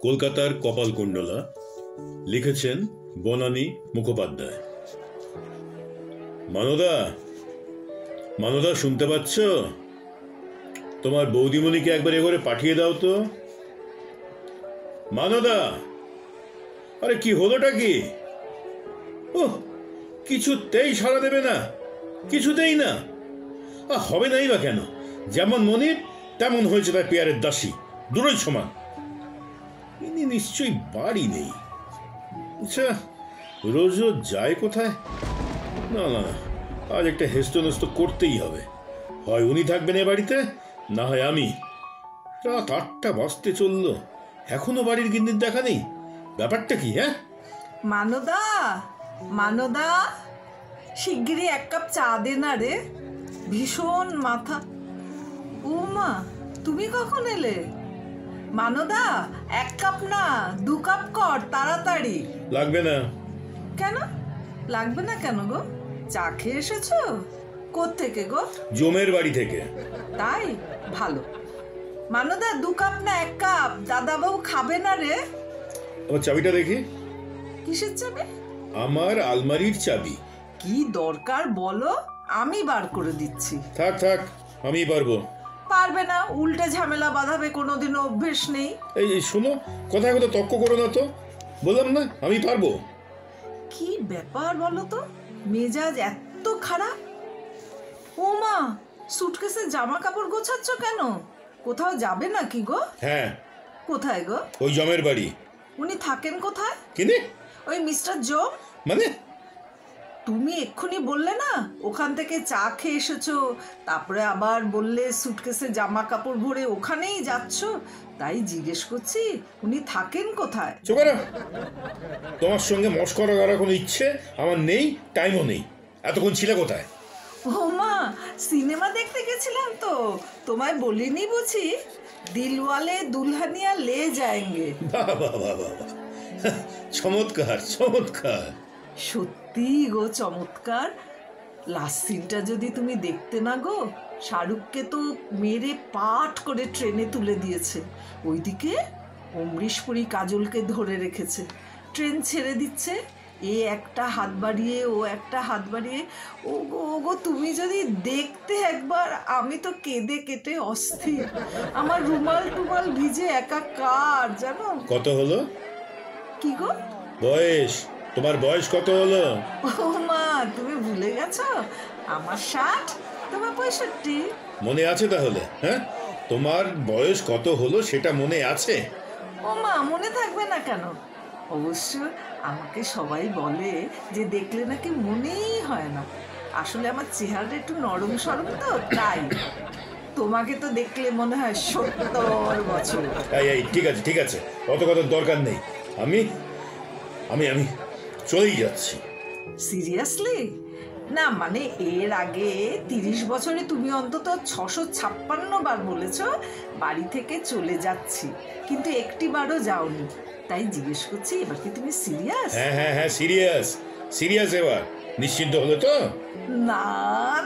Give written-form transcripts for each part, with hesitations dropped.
কলকাতার কপালকুণ্ডলা লিখেছেন বনানী মুখোপাধ্যায়। মানদা, মানদা শুনতে পাচ্ছ? তোমার বৌদিমণিকে একবার এ করে পাঠিয়ে দাও তো। মানদা, আরে কি হলোটা কি? ওহ, কিছুতেই সাড়া দেবে না, কিছুতেই না। হবে নাই বা কেন? যেমন মনির তেমন হয়েছে তার পেয়ারের দাসী, দুটোই সমান। ইনি নিশ্চয়ই বাড়ি নেই। আচ্ছা, রোজ রোজ যায় কোথায়? না না, আজ একটা হেস্তনেস্ত করতেই হবে। হয় উনি থাকবেন এ বাড়িতে, না হয় আমি। রাত ৮টা বাজতে চললো, এখনো বাড়ির গিন্নির দেখা নেই। ব্যাপারটা কি? হ্যাঁ মানদা, মানদা, শিগগিরই এক কাপ চা দে না রে, ভীষণ মাথা। ও মা, তুমি কখন এলে? মানদা, এক কাপ না 2 কাপ কর তাড়াতাড়ি। লাগবে না। কেন লাগবে না কেন গো? চা খেয়ে এসেছো? কোত্থেকে গো? জমের বাড়ি থেকে। তাই ভালো। মানদা, 2 কাপ না 1 কাপ? দাদাবাবু খাবে না রে। আমার চাবিটা দেখি। কিসের চাবি? আমার আলমারির চাবি। কি দরকার বলো, আমি বার করে দিচ্ছি। থাক থাক, আমি পারবো। পারবে না, উল্টে ঝামেলা বাঁধাবে, কোনোদিনও অভ্যেস নেই। এই শোনো, কথায় কথা তর্ক করো না তো। বললাম না আমি পারবো। কি ব্যাপার বলো তো, মেজাজ এত খারাপ? ও মা, সুটকেসে জামা কাপড় গোছাচ্ছ কেন? কোথাও যাবে নাকি গো? হ্যাঁ। কোথায় গো? ওই জমের বাড়ি। উনি থাকেন কোথায়? কিনে ওই মিস্টার জম। মানে? তুমি এক্ষুনি বললে না ওখান থেকে চা খেয়ে এসেছো, তারপরে আবার বললে সুটকেসে জামা কাপড় ভরে ওখানেই যাচ্ছ, তাই জিজ্ঞেস করছি উনি থাকেন কোথায়। চোখ না, তোমার সঙ্গে মস্করা করার কোনো ইচ্ছে আমার নেই, টাইমও নেই। এতক্ষণ ছিলে কোথায়? ও মা, সিনেমা দেখতে গেছিলাম তো, তোমায় বলিনি বুঝি? দিলওয়ালে দুলহানিয়া লে যায়েঙ্গে। বাহ বাহ বাহ বাহ, চমৎকার চমৎকার। সত্যি গো চমৎকার। লাস্ট সিনটা যদি তুমি দেখতে না গো, শাহরুখকে তো মেরে পাট করে ট্রেনে তুলে দিয়েছে, ওইদিকে অমরিশ পুরী কাজলকে ধরে রেখেছে, ট্রেন ছেড়ে দিচ্ছে, এ একটা হাত বাড়িয়ে ও একটা হাত বাড়িয়ে। ও গো ও গো, তুমি যদি দেখতে একবার, আমি তো কেঁদে কেটে অস্থির, আমার রুমাল টুমাল ভিজে একাকার জানো। কত হলো? কি গো? বয়স, তোমার বয়স কত হলো? ও মা, তুমি ভুলে গেছো? আমার 60, তোমার 65। মনে আছে তাহলে? হ্যাঁ, তোমার বয়স কত হলো সেটা মনে আছে? ও মা, মনে থাকবে না কেন? অবশ্য আমাকে সবাই বলে যে দেখলে নাকি মনেই হয় না। আসলে আমার চেহারাটা একটু নরম সরম তো, তাই। তোমাকে তো দেখলে মনে হয় 70 বছর। এই ঠিক আছে ঠিক আছে, অত কথার দরকার নেই। আমি আমি আমি চলেই যাচ্ছি। সিরিয়াসলি? না মানে এর আগে 30 বছরে তুমি অন্তত 656 বার বলেছ বাড়ি থেকে চলে যাচ্ছি, কিন্তু একটি বারও যাওনি, তাই জিজ্ঞেস করছি এবার কি তুমি সিরিয়াস? হ্যাঁ হ্যাঁ হ্যাঁ, সিরিয়াস সিরিয়াস। এবার নিশ্চিন্ত হলো তো? না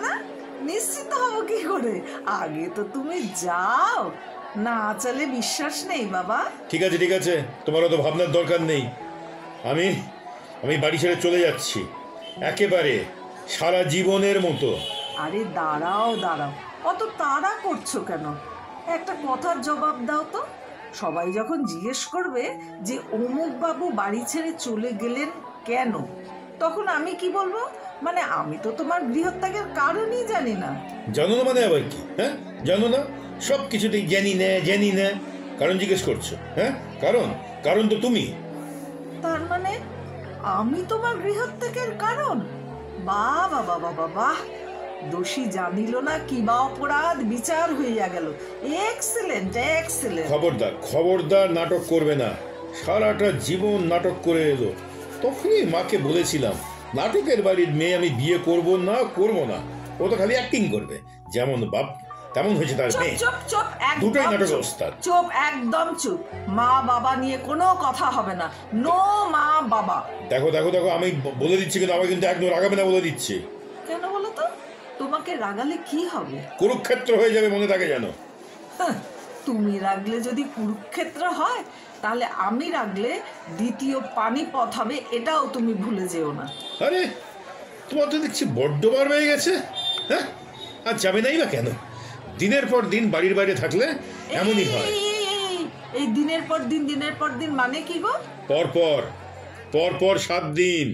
না, নিশ্চিত হবো কি করে? আগে তো তুমি যাও, না চলে বিশ্বাস নেই বাবা। ঠিক আছে ঠিক আছে, তোমার অত ভাবনার দরকার নেই। আমি আমি বাড়ি ছেড়ে চলে যাচ্ছি, একেবারে সারা জীবনের মতো। আরে দাঁড়াও দাঁড়াও, অত তাড়া করছো কেন? একটা কথার জবাব দাও তো। সবাই যখন জিজ্ঞেস করবে যে অমুক বাবু বাড়ি ছেড়ে চলে গেলেন কেন, তখন আমি কি বলবো? মানে আমি তো তোমার গৃহত্যাগের কারণই জানি না। জানো না মানে আবার কি? হ্যাঁ, জানো না? সব কিছুতেই জানি না জানি না, কারণ জিজ্ঞেস করছো? হ্যাঁ, কারণ কারণ তো তুমি। তার মানে আমি তোমার গৃহত্যাগের কারণ? বাহ বাবা বাবা বাহ, দোষী জানিল না কি বা অপরাধ, বিচার হইয়া গেল। Excellent excellent. খবরদার খবরদার, নাটক করবে না। সারাটা জীবন নাটক করে এলো, তখনই মাকে বলেছিলাম নাটকের বাড়ির মেয়ে আমি বিয়ে করব না করব না। ও তো খালি অ্যাক্টিং করবে, যেমন বাপ তেমন হয়েছে তার মেয়ে। চুপ চুপ, দুটোই একদম নাটক চুপ। ওস্তাদ। চুপ, একদম চুপ। মা বাবা নিয়ে কোনো কথা হবে না, নো মা বাবা। দেখো দেখো দেখো, আমি বলে দিচ্ছি, কিন্তু আমাকে কিন্তু একদম রাগাবে না বলে দিচ্ছি। কেন বলো তো? তোমাকে রাগালে কি হবে? কুরুক্ষেত্র হয়ে যাবে, মনে থাকে যেন। হ্যাঁ, তুমি রাখলে যদি কুরুক্ষেত্র হয়, তাহলে আমি রাখলে দ্বিতীয় পানিপথ হবে, এটাও তুমি ভুলে যেও না। আরে তোমার তো দেখছি বড্ড বার হয়ে গেছে। হ্যাঁ, আর যাবে নাই বা কেন? দিনের পর দিন বাড়ির বাইরে থাকলে এমনই হয়। এই দিনের পর দিন মানে কি গো? পরপর পরপর 7 দিন,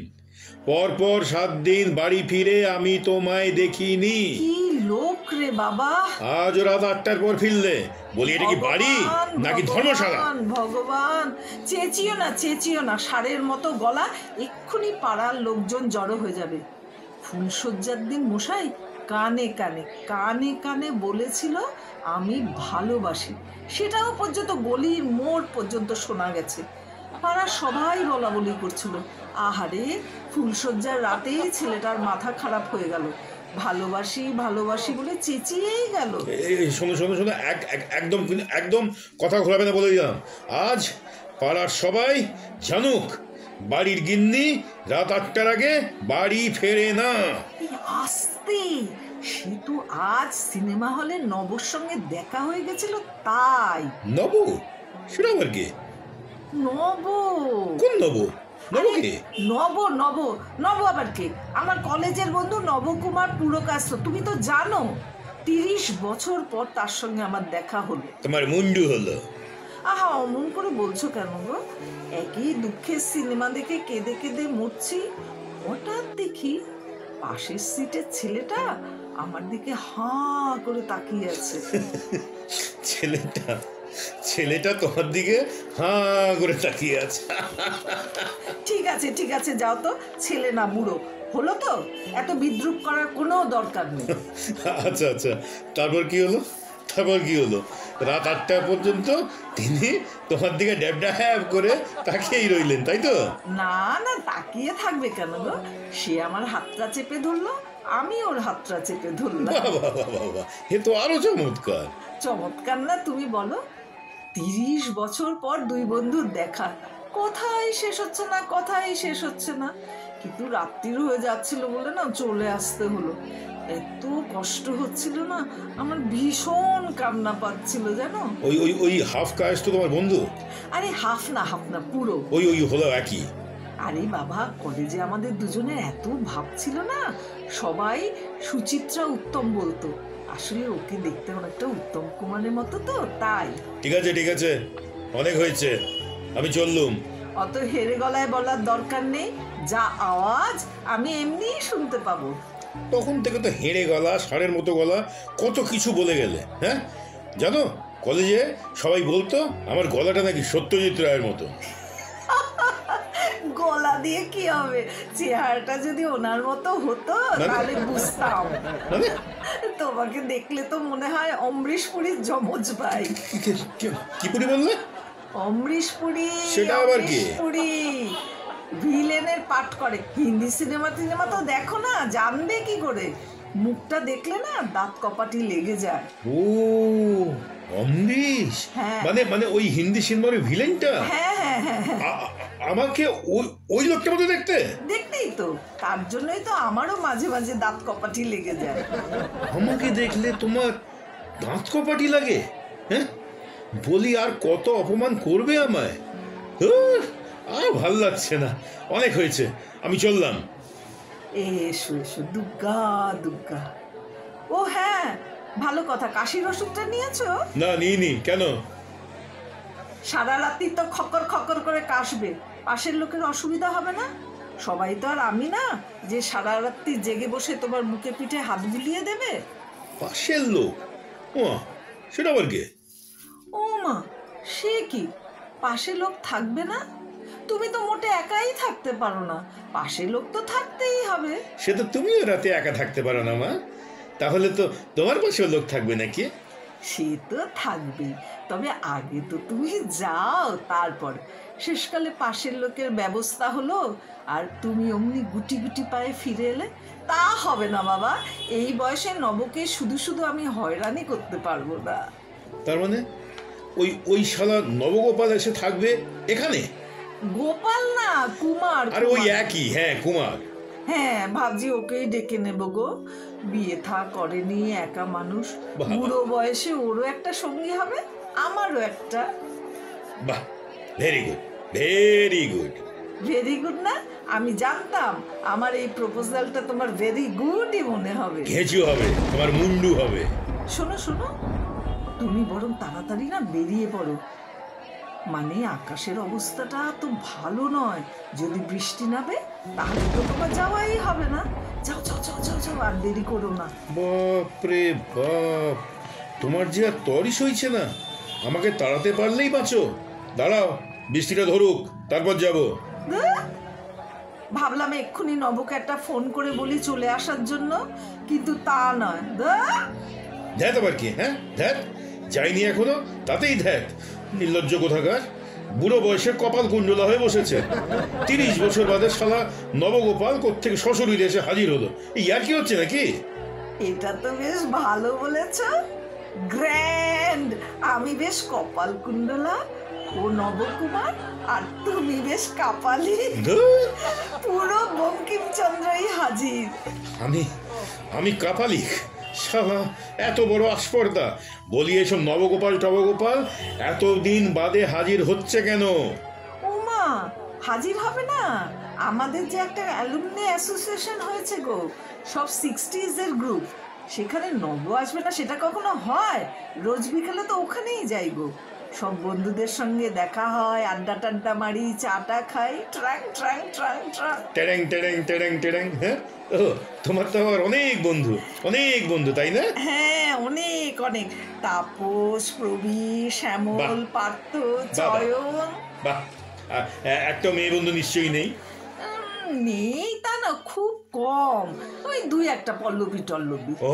পরপর 7 দিন বাড়ি ফিরে আমি তোমায় দেখিনি। কি লোক রে বাবা! আজ রাত 8টার পর ফিরলে, বলি এটা কি বাড়ি নাকি ধর্মশালা? ভগবান, চেঁচিও না, ষাঁড়ের মতো গলা, এক্ষুনি পাড়ার লোকজন জড়ো হয়ে যাবে। ফুলশয্যার দিন মশাই কানে কানে বলেছিল আমি ভালোবাসি, সেটাও পর্যন্ত গলির মোড় পর্যন্ত শোনা গেছে। পাড়ার সবাই বলা বলি করছিল। আহারে, ফুলশয্যার রাতেই ছেলেটার মাথা খারাপ হয়ে গেল। ভালোবাসি বলে চেঁচিয়েই গেল। শোনো, একদম একদম কথা ঘোরাবে না বলে দিলাম। আজ পাড়ার সবাই জানুক, বাড়ির গিন্নি রাত 8টার আগে বাড়ি ফেরে না। আস্তে, সে তো আজ সিনেমা হলে নবর সঙ্গে দেখা হয়ে গেছিল তাই। নব? সেটা আবার কে? নব? কোন নব? নব কে? নব আবার কে? আমার কলেজের বন্ধু নবকুমার পুরকাস্ত, তুমি তো জানো। 30 বছর পর তার সঙ্গে আমার দেখা হলো। তোমার মুন্ডু হলো? আহা, অমন করে বলছো কেন গো? একই দুঃখের সিনেমা দেখে কেঁদে কেঁদে মরছি, হঠাৎ দেখি পাশের সিটের ছেলেটা আমার দিকে হাঁ করে তাকিয়ে আছে। ছেলেটা তোমার দিকে হাঁ করে তাকিয়ে আছে? ঠিক আছে, যাও তো, ছেলে না বুড়ো হলো তো, এত বিদ্রুপ করার কোনো দরকার নেই। আচ্ছা, তারপর কি হলো? রাত 8টা পর্যন্ত তিনি তোমার দিকে ড্যাব করে তাকিয়েই রইলেন, তাই তো? না, তাকিয়ে থাকবে কেন গো? সে আমার হাতটা চেপে ধরলো, আমি ওর হাতটা চেপে ধরলাম। বাবা, এ তো আরো চমৎকার না, তুমি বলো? 30 বছর পর দুই বন্ধুর দেখা, কথাই শেষ হচ্ছে না। কিন্তু রাত্রির হয়ে যাচ্ছিল বলে না চলে আসতে হলো। এত কষ্ট হচ্ছিল না, আমার ভীষণ কান্না পাচ্ছিল জানো। ওই হাফ কায়েস তো তোমার বন্ধু? আরে হাফ না পুরো। ওই হলো একই। আরে বাবা, কলেজে আমাদের দুজনের এত ভাব ছিল না, সবাই সুচিত্রা উত্তম বলতো। আসলে ওকে দেখতে অনেকটা উত্তম কুমারের মতো তো, তাই। ঠিক আছে, অনেক হয়েছে, আমি চললুম। অত হেরে গলায় বলার দরকার নেই, যা আওয়াজ আমি এমনি শুনতে পাবো। তখন থেকে তো হেঁড়ে গলা, ষাঁড়ের মতো গলা, কত কিছু বলে গেলে। হ্যাঁ, জানো কলেজে সবাই বলতো আমার গলাটা নাকি সত্যজিৎ রায়ের মতো। গলা দিয়ে কি হবে? চেহারাটা যদি ওনার মতো হতো তাহলে বুঝতাম। তোমাকে দেখলে তো মনে হয় অমরিশ পুরীর যমজ ভাই। কি পুরি বললে? অমরিশ পুরী। সেটা আবার কি? ভিলেনের পাঠ করে। হিন্দি সিনেমা তো দেখো না, জানবে কি করে? মুখটা দেখলে না দাঁত কপাটি লেগে যায়। ও, অমরিশ? মানে ওই হিন্দি সিনেমার ভিলেনটা? হ্যাঁ। আমাকে ওই লোকটার মতো দেখতেই তো, তার জন্যই তো আমারও মাঝে মাঝে দাঁত কপাটি লেগে যায়। আমাকে দেখলে তোমার দাঁত কপাটি লাগে? হ্যাঁ, বলি আর কত অপমান করবে আমায়? আর ভাল লাগছে না, অনেক হয়েছে, আমি চললাম। এসো দুগ্গা। ও হ্যাঁ, ভালো কথা, কাশির ওষুধটা নিয়েছো? না, নিইনি। কেন? সারা রাত্রি তো খকর করে কাশবে, পাশের লোকের অসুবিধা হবে না? সবাই তো আর আমি না যে সারা রাত্রি জেগে বসে তোমার বুকে পিঠে হাত বুলিয়ে দেবে। পাশের লোক? ও, সেটা আবার কে? ও মা, সে কি? পাশে লোক থাকবে না? তুমি তো মোটে একাই থাকতে পারো না, পাশে লোক তো থাকতেই হবে। সে তো তুমিও রাতে একা থাকতে পারো না মা, তাহলে তো তোমার পাশেও লোক থাকবে নাকি? সে তো থাকবেই, তবে আগে তো তুমি যাও, তারপর শেষকালে পাশের লোকের ব্যবস্থা হলো আর তুমি অমনি গুটি পায়ে ফিরে এলে। তা হবে না বাবা, এই বয়সে নবকে শুধু আমি হয়রানি করতে পারবো না। তার মানে ওই শালা নবগোপাল এসে থাকবে এখানে? গোপাল না, কুমার। আরে ওই একই, হ্যাঁ কুমার। হ্যাঁ, ভাবছি ওকেই ডেকে নেব গো। বিয়ে থা করেনি, একা মানুষ, বুড়ো বয়সে ওরও একটা সঙ্গী হবে, আমারও একটা। বাহ, very good, very good. Very good না? আমি জানতাম আমার এই প্রপোজালটা তোমার ভেরি গুডই মনে হবে। ঘেঁচু হবে, তোমার মুন্ডু হবে। শোনো শোনো, তুমি বরং তাড়াতাড়ি না বেরিয়ে পড়ো। মানে আকাশের অবস্থাটা তো ভালো নয়, যদি বৃষ্টি নামে তাহলে তো তোমার যাওয়াই হবে না। যাও যাও যাও যাও যাও, আর দেরি করো না। বাপরে বাপ, তোমার যে আর তরই সইছে না। আমাকে তাড়াতে পারলেই বাঁচো। দাঁড়াও, বৃষ্টিটা ধরুক, তারপর যাব। ধুর, ভাবলাম এক্ষুনি নবকে একটা ফোন করে বলি চলে আসার জন্য, কিন্তু তা নয়। ধুর। ধ্যাত আবার কি? হ্যাঁ, ধ্যাত যাইনি এখনো, তাতেই ধ্যাত। নির্লজ্জ কোথাকার, বুড়ো বয়সে কপাল কুণ্ডলা হয়ে বসেছে। 30 বছর বাদে শালা নবগোপাল কোত্থেকে শ্বশুরিতে এসে হাজির হলো। এই আর কি হচ্ছে নাকি? এটা তো বেশ ভালো বলেছ, গ্র্যান্ড। আমি বেশ কপাল কুণ্ডলা, ও নবকুমার, আর তুমি বেশ কাপালি। ধুর, পুরো বঙ্কিমচন্দ্রই হাজির। আমি কাপালিক? শালা এত বড় আস্পর্ধা। বলি এসব নবগোপাল টবগোপাল এতদিন বাদে হাজির হচ্ছে কেন? ওমা, হাজির হবে না? আমাদের যে একটা অ্যালুমনি অ্যাসোসিয়েশন হয়েছে গো, সব 60s এর গ্রুপ, সেখানে নব আসবে না সেটা কখনো হয়? রোজ বিকেলে তো ওখানেই যাই গো, সব বন্ধুদের সঙ্গে দেখা হয়, আড্ডা টাড্ডা মারি, চাটা খাই, ট্রাং ট্রাং ট্রাং ট্রাং। টেরেং টেরেং টেরেং টেরেং। হ্যাঁ, ও তোমার তো আবার অনেক বন্ধু, তাই না? হ্যাঁ, অনেক অনেক। তাপস, প্রবীর, শ্যামল, পার্থ, চয়ন। বাহ, একটা মেয়ে বন্ধু নিশ্চয়ই নেই? নেই তা না, খুব কম, ওই 2-1টা পল্লবী টল্লবী। ও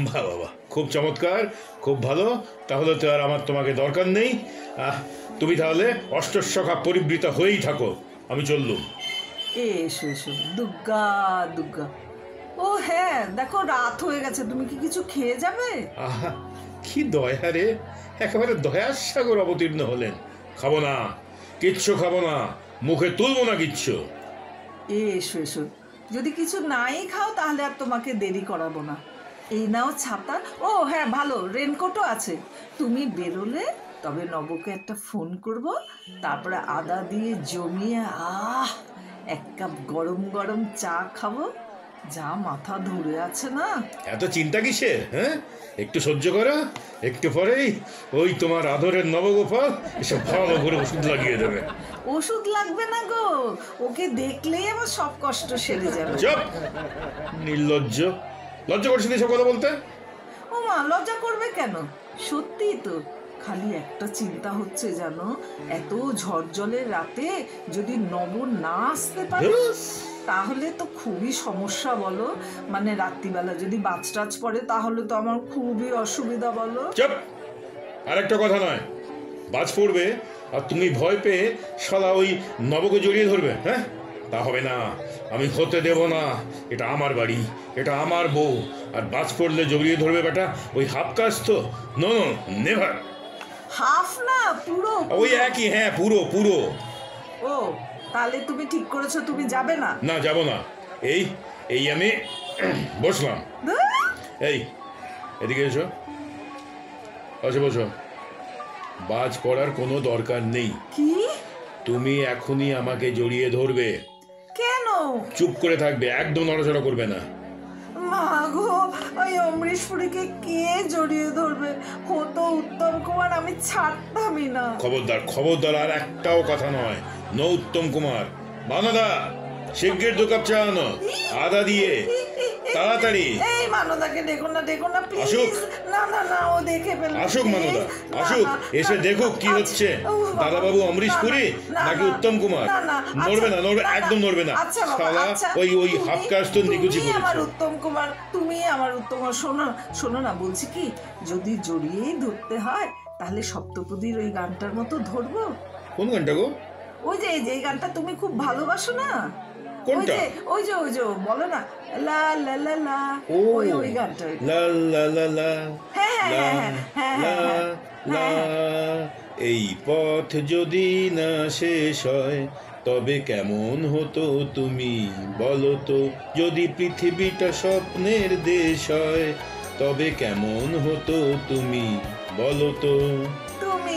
বাহ বাহ বাহ, খুব চমৎকার, খুব ভালো। তাহলে তো আর আমার তোমাকে দরকার নেই। তুমি তাহলে অষ্টসখা পরিবৃতা হয়েই থাকো, আমি চললুম। এসো এসো, দুর্গা দুর্গা। ও হ্যাঁ, দেখো রাত হয়ে গেছে, তুমি কি কিছু খেয়ে যাবে? আহা, কি দয়া রে, একেবারে দয়ার সাগর অবতীর্ণ হলেন। খাবো না, কিচ্ছু খাবো না, মুখে তুলবো না কিচ্ছু। এসো এসো, যদি কিছু নাই খাও তাহলে আর তোমাকে দেরি করাবো না। এই নাও ছাতা। ও হ্যাঁ, ভালো রেনকোটও আছে। তুমি বেরোলে তবে নবকে একটা ফোন করব, তারপরে আদা দিয়ে জমিয়ে এক কাপ গরম গরম চা খাবো। যা মাথা ধরে আছে না। এত চিন্তা কিসের? হ্যাঁ, একটু সহ্য করো, একটু পরেই ওই তোমার আদরের নবগোপাল এসব ভালো করে ওষুধ লাগিয়ে দেবে। ওষুধ লাগবে না গো, ওকে দেখলেই আমার সব কষ্ট সেরে যাবে। চুপ, নির্লজ্জ, লজ্জা করছে এসব কথা বলতে? ও মা, লজ্জা করবে কেন? সত্যি তো, খালি একটা চিন্তা হচ্ছে জানো, এত ঝড় জলের রাতে যদি নব না আসতে পারে তাহলে তো খুবই সমস্যা বলো। মানে রাত্রিবেলা যদি বাজ টাজ পড়ে তাহলে তো আমার খুবই অসুবিধা বলো। চুপ, আর একটা কথা নয়, বাজ পড়বে আর তুমি ভয় পেয়ে শালা ওই নবকে জড়িয়ে ধরবে। হ্যাঁ, তা হবে না, আমি হতে দেব না। এটা আমার বাড়ি, এটা আমার বউ, আর বাজ পড়লে জড়িয়ে ধরবে বেটা ওই হাফ কাজ তো? No no, never. হাফ না, পুরো। ওই একই, হ্যাঁ, পুরো পুরো। ও, তাহলে তুমি ঠিক করেছো, তুমি যাবে না? না, যাব না। এই এই আমি বসলাম। এই এদিকে এসো, বসো বসো। বাজ পড়ার কোনো দরকার নেই। কি? তুমি এখনই আমাকে জড়িয়ে ধরবে। কেন? চুপ করে থাকবে, একদম নড়াচড়া করবে না। মা গো, ওই অমরেশপুরীকে কে জড়িয়ে ধরবে? হতো উত্তম কুমার, আমি ছাড়তামই না। খবরদার, খবরদার, আর একটাও কথা নয়। নো উত্তম কুমার। মানদা, শিগগির 2 কাপ চা আনো, আদা দিয়ে, তাড়াতাড়ি। এই মানদাকে দেখো না, দেখো না প্লিজ। আসুক। না না না, ও দেখে ফেলবে। আসুক মানদা, আসুক, এসে দেখুক কি হচ্ছে। দাদাবাবু অমরিশ পুরী নাকি উত্তম কুমার? নড়বে না, নড়বে, একদম নড়বে না। শালা ওই হাফ কাজ তো নিকুচি তুমি আমার করেছে। উত্তম কুমার, তুমি আমার উত্তম কুমার। শোনো শোনো না, বলছি কি, যদি জড়িয়েই ধরতে হয় তাহলে সপ্তপদীর ওই গানটার মতো ধরবো। কোন গানটা গো? ওই যে যে গানটা তুমি খুব ভালোবাসো না, কোনটা? ওই যে বলো না, লা লা লা লা, ও, ওই গানটা। লা লা লা লা, হ্যাঁ লা হ্যাঁ লা লা। এই পথ যদি না শেষ হয় তবে কেমন হতো তুমি বলো তো? যদি পৃথিবীটা স্বপ্নের দেশ হয় তবে কেমন হতো তুমি বলো তো? তুমি